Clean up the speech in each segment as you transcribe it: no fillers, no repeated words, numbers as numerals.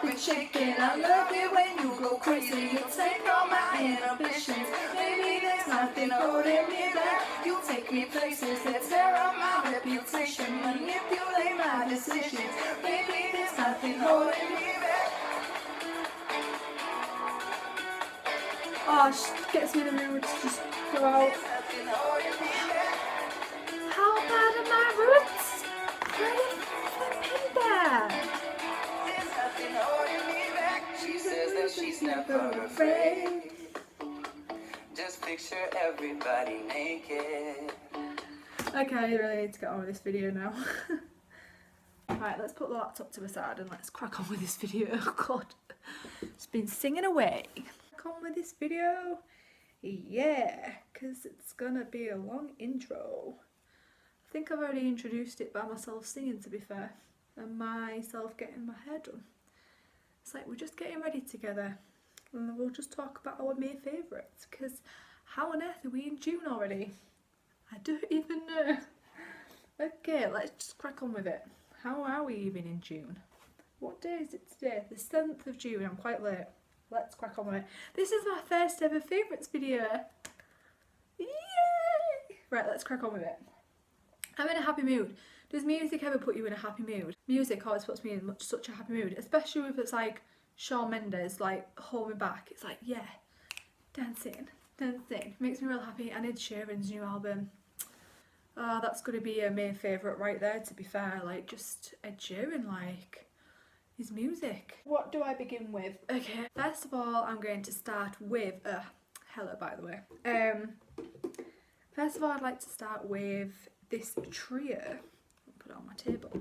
I've been shaking. I love it when you go crazy. You take all my inhibitions. Baby, there's nothing holding me back. You take me places that tear up my reputation, manipulate my decisions. Baby, there's nothing holding me back. Oh, she gets me in the mood to just go out. How bad are my roots? Pretty flipping bad. She says that she's never afraid. Just picture everybody naked. Okay, I really need to get on with this video now. Right, let's put the laptop to the side and let's crack on with this video. Oh god, it's been singing away. Crack on with this video. Yeah, because it's gonna be a long intro. I think I've already introduced it by myself singing, to be fair, and myself getting my hair done. It's like we're just getting ready together and we'll just talk about our May favourites, because how on earth are we in June already? I don't even know. Okay, let's just crack on with it. How are we even in June? What day is it today? The 7th of June, I'm quite late. Let's crack on with it. This is my first ever favourites video. Yay! Right, let's crack on with it. I'm in a happy mood. Does music ever put you in a happy mood? Music always puts me in such a happy mood, especially if it's like Shawn Mendes, like Hold Me Back. It's like, yeah, dancing, dancing. Makes me real happy. And Ed Sheeran's new album. That's going to be a May favourite right there, to be fair. Like, just Ed Sheeran, like, his music. What do I begin with? Okay, first of all, I'm going to start with, hello by the way. First of all, I'd like to start with this trio. I'll put it on my table.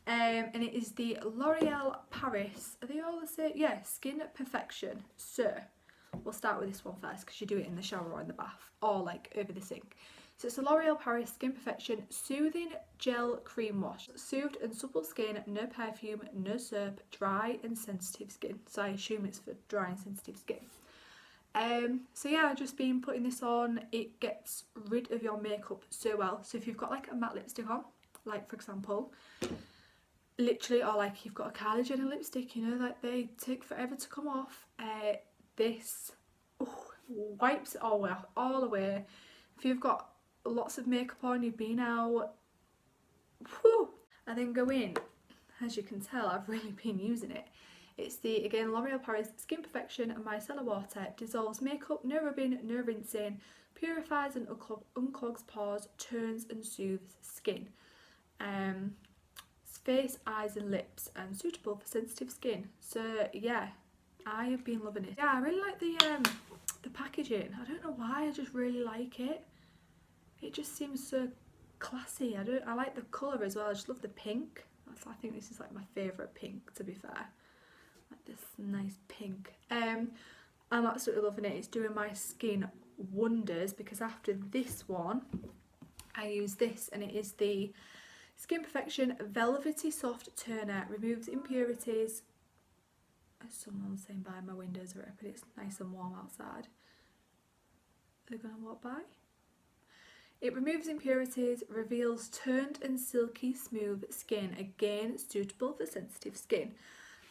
And it is the L'Oreal Paris, are they all the same? Yeah, Skin Perfection. So, we'll start with this one first because you do it in the shower or in the bath or like over the sink. So it's the L'Oreal Paris Skin Perfection Soothing Gel Cream Wash. Soothed and supple skin, no perfume, no soap, dry and sensitive skin. So I assume it's for dry and sensitive skin. So yeah, I've just been putting this on. It gets rid of your makeup so well. So if you've got like a matte lipstick on, like for example, literally, or like you've got a Kylie Jenner lipstick, you know, like they take forever to come off. This wipes it all away. If you've got lots of makeup on, you've been out, whew, and then go in. As you can tell, I've really been using it. It's the, again, L'Oreal Paris Skin Perfection and Micellar Water. Dissolves makeup, no rubbing, no rinsing, purifies and unclogs pores, tones and soothes skin. Face, eyes and lips, and suitable for sensitive skin. So yeah, I have been loving it. Yeah, I really like the packaging. I don't know why, I just really like it. It just seems so classy. I like the colour as well. I just love the pink. I think this is like my favourite pink, to be fair. Like this nice pink. I'm absolutely loving it. It's doing my skin wonders, because after this one I use this, and it is the Skin Perfection Velvety Soft Toner. Removes impurities. As someone's saying by my windows are open, it's nice and warm outside. They're gonna walk by. It removes impurities, reveals toned and silky smooth skin, again suitable for sensitive skin.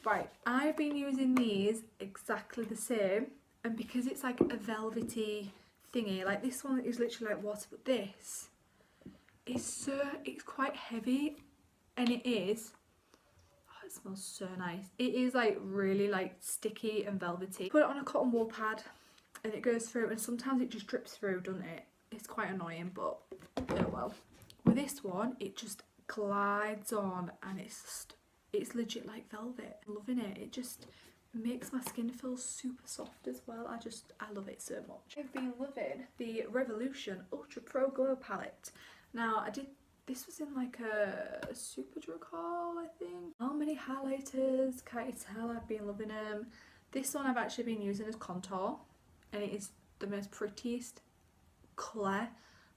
Right, I've been using these exactly the same, and because it's like a velvety thingy, like this one is literally like water, but this is it's quite heavy, and it is, oh, it smells so nice. It is like really like sticky and velvety. Put it on a cotton wool pad and it goes through, and sometimes it just drips through, doesn't it? It's quite annoying, but oh well. With this one, it just glides on, and it's legit like velvet. I'm loving it. It just makes my skin feel super soft as well. I love it so much. I've been loving the Revolution Ultra Pro Glow palette. Now this was in like a Superdrug haul, I think. How many highlighters? Can't you tell? I've been loving them. This one I've actually been using as contour, and it is the most prettiest colour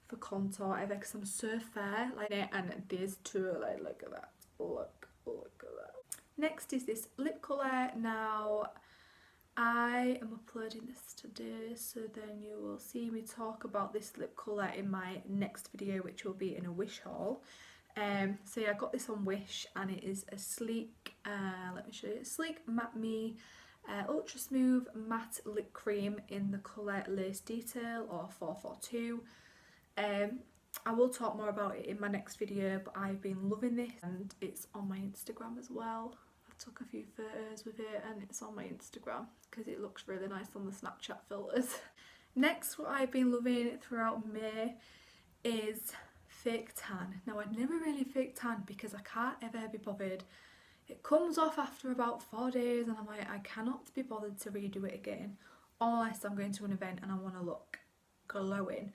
for contour ever, because I'm so fair like it, and these two, like, look at that, look at that. Next is this lip colour. Now I am uploading this today, so then you will see me talk about this lip colour in my next video, which will be in a Wish haul. So yeah, I got this on Wish, and it is a sleek, let me show you, sleek matte me ultra smooth matte lip cream in the colour Lace Detail, or 442. I will talk more about it in my next video, but I've been loving this, and it's on my Instagram as well. I took a few photos with it and it's on my Instagram because it looks really nice on the Snapchat filters. Next, what I've been loving throughout May is fake tan. Now, I'd never really fake tan because I can't ever be bothered. It comes off after about 4 days and I'm like, I cannot be bothered to redo it again unless I'm going to an event and I want to look glowing.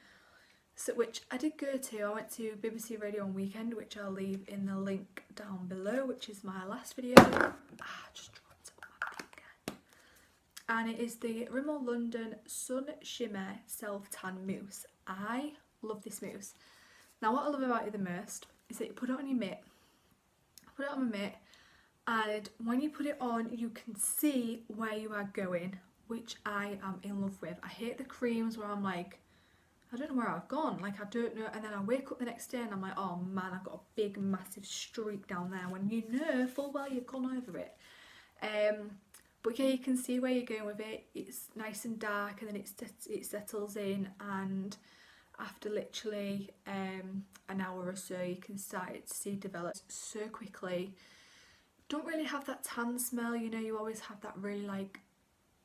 So, which I did go to. I went to BBC Radio on Weekend, which I'll leave in the link down below, which is my last video. Just dropped it on my finger. And it is the Rimmel London Sun Shimmer Self Tan Mousse. I love this mousse. Now, what I love about it the most is that you put it on your mitt. I put it on my mitt, and when you put it on, you can see where you are going, which I am in love with. I hate the creams where I'm like, I don't know where I've gone, like I don't know, and then I wake up the next day and I'm like, oh man, I've got a big massive streak down there, when you know full well you've gone over it. But yeah, you can see where you're going with it. It's nice and dark, and then it settles in, and after literally an hour or so you can start to see develop so quickly. Don't really have that tan smell, you know, you always have that really like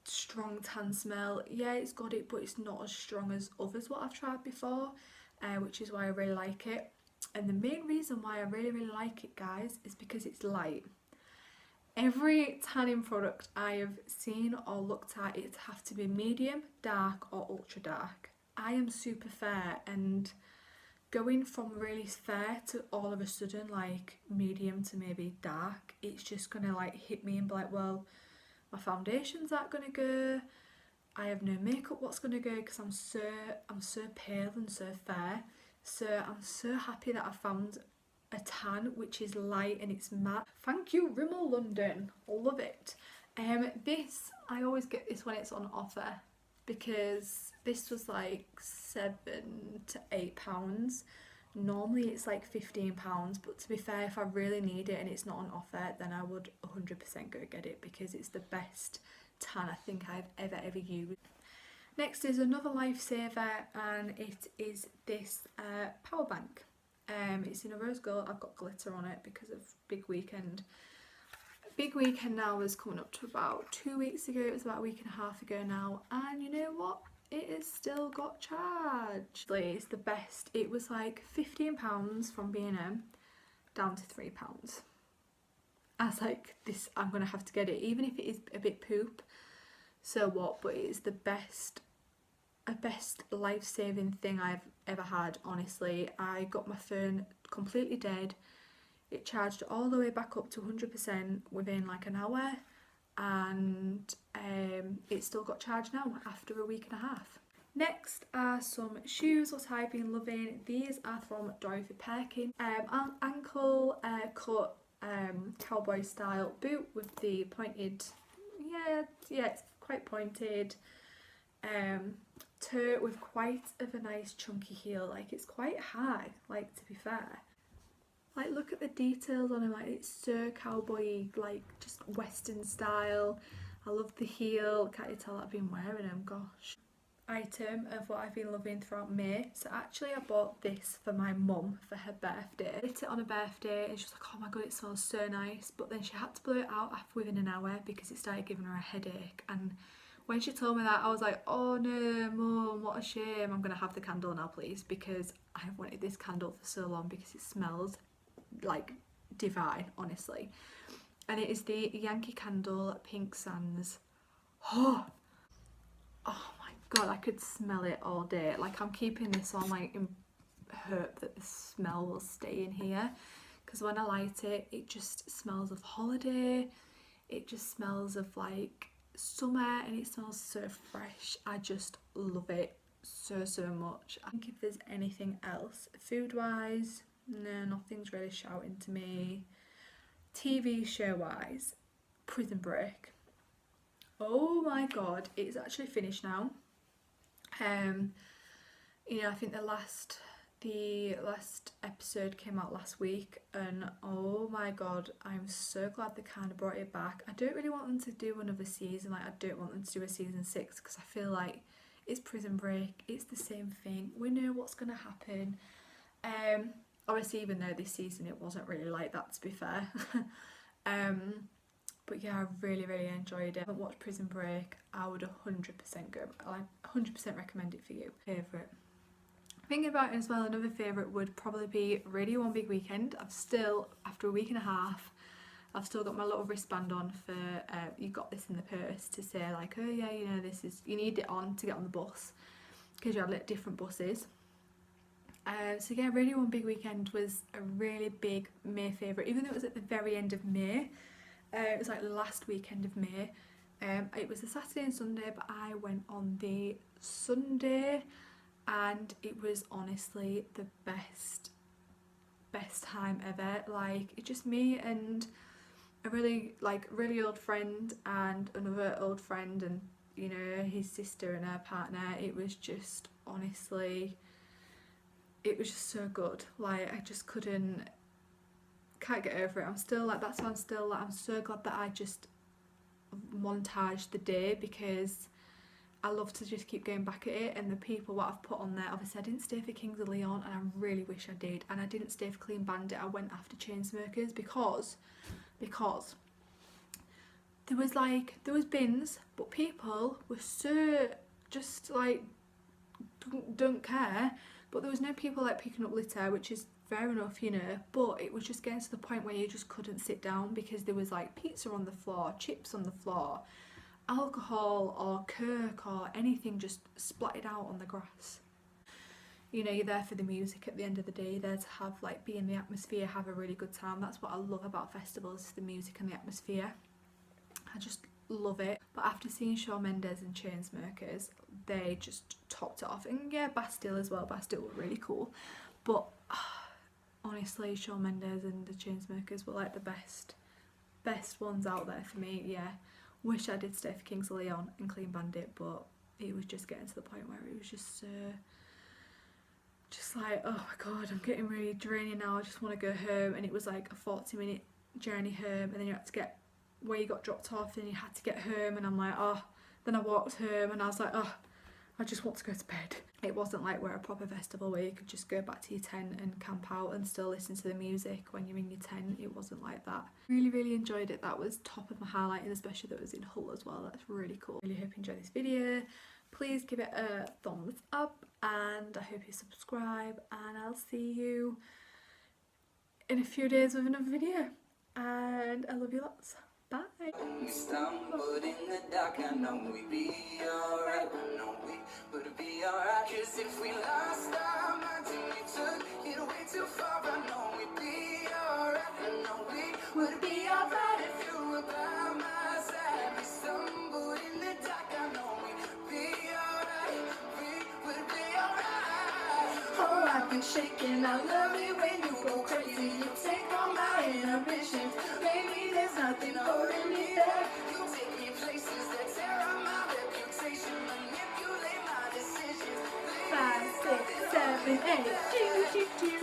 strong tan smell. Yeah, it's got it, but it's not as strong as others what I've tried before, which is why I really like it. And the main reason why I really like it, guys, is because it's light. Every tanning product I have seen or looked at, it have to be medium, dark or ultra dark. I am super fair, and going from really fair to all of a sudden like medium to maybe dark, it's just gonna like hit me and be like, well, my foundations aren't gonna go, I have no makeup what's gonna go, because I'm so pale and so fair. So I'm so happy that I found a tan which is light and it's matte. Thank you, Rimmel London, love it. This, I always get this when it's on offer, because this was like £7 to £8. Normally it's like £15, but to be fair, if I really need it and it's not on offer, then I would 100% go get it, because it's the best tan I think I've ever used. Next is another lifesaver, and it is this power bank. It's in a rose gold. I've got glitter on it because of Big Weekend. Big Weekend now is coming up to about 2 weeks ago. It was about a week and a half ago now, and you know what? It has still got charged. It's the best. It was like £15 from B&M down to £3. I was like, this, I'm gonna have to get it, even if it is a bit poop, so what, but it is the best life-saving thing I've ever had, honestly. I got my phone completely dead, it charged all the way back up to 100% within like an hour, and it's still got charged now after a week and a half. Next are some shoes what I've been loving. These are from Dorothy Perkins. Ankle cut cowboy style boot with the pointed, yeah, it's quite pointed. Toe with quite of a nice chunky heel, like it's quite high, like, to be fair. Like, look at the details on him, like it's so cowboy, like just western style. I love the heel, can't you tell I've been wearing them, gosh. Item of what I've been loving throughout May. So actually I bought this for my mum for her birthday. I lit it on her birthday and she was like, oh my god, it smells so nice, but then she had to blow it out within an hour because it started giving her a headache. And when she told me that, I was like, oh no, Mum, what a shame. I'm gonna have the candle now, please, because I've wanted this candle for so long because it smells like divine, honestly. And it is the Yankee Candle Pink Sands. Oh my god, I could smell it all day. Like, I'm keeping this on, like, in hope that the smell will stay in here, because when I light it, it just smells of holiday. It just smells of like summer, and it smells so fresh. I just love it so much. I think if there's anything else food wise, no, nothing's really shouting to me. TV show wise, Prison Break. Oh my god, it's actually finished now. You know, I think the last The last episode came out last week, and oh my god, I'm so glad they kind of brought it back. I don't really want them to do another season, like I don't want them to do a season 6 because I feel like it's Prison Break, it's the same thing, we know what's going to happen. Obviously even though this season it wasn't really like that, to be fair. But yeah, I really enjoyed it. If I haven't watched Prison Break, I would 100% go, like 100% recommend it for you. Favourite. Thinking about it as well, another favourite would probably be Radio One Big Weekend. I've still, after a week and a half, I've still got my little wristband on for, you got this in the purse to say like, oh yeah, you know, this is, you need it on to get on the bus, because you had like different buses. So yeah, Radio One Big Weekend was a really big May favourite, even though it was at the very end of May. It was like last weekend of May. It was the Saturday and Sunday, but I went on the Sunday, and it was honestly the best time ever. Like, it's just me and a really old friend and another old friend, and you know, his sister and her partner. It was just, honestly, it was just so good. Like, I just can't get over it. I'm still like, that's why I'm still like, I'm so glad that I just montaged the day, because I love to just keep going back at it. And the people what I've put on there, obviously I didn't stay for Kings of Leon, and I really wish I did, and I didn't stay for Clean Bandit. I went after Chainsmokers because there was bins, but people were so just like don't care. But there was no people like picking up litter, which is fair enough, you know, but it was just getting to the point where you just couldn't sit down, because there was like pizza on the floor, chips on the floor, alcohol or Coke or anything just splattered out on the grass. You know, you're there for the music at the end of the day, there to have like, be in the atmosphere, have a really good time. That's what I love about festivals, is the music and the atmosphere. I just love it. But after seeing Shawn Mendes and Chainsmokers, they just topped it off. And yeah, Bastille as well, Bastille were really cool. But honestly, Shawn Mendes and the Chainsmokers were like the best ones out there for me. Yeah, wish I did stay for Kings of Leon and Clean Bandit, but it was just getting to the point where it was just like, oh my god, I'm getting really draining now, I just want to go home. And it was like a 40-minute journey home, and then you had to get where you got dropped off, and you had to get home, and I'm like, oh, then I walked home and I was like, oh, I just want to go to bed. It wasn't like we're a proper festival where you could just go back to your tent and camp out and still listen to the music when you're in your tent. It wasn't like that. Really enjoyed it. That was top of my highlight, and especially that it was in Hull as well. That's really cool. Really hope you enjoyed this video. Please give it a thumbs up, and I hope you subscribe, and I'll see you in a few days with another video. And I love you lots. Bye. We stumbled in the dark, I know we'd be alright. I know we would be alright. Cause if we lost our minds and we took it way too far, I know we'd be alright. I know we would be alright if you were by my side. We stumbled in the dark, I know we'd be alright. We would be alright. Oh, I've been shaking, I love it when you go crazy. You take all my inhibitions. Baby, there's nothing holding me back. You take me places that tear up my reputation, manipulate my decisions. 5, 6, 7, 8.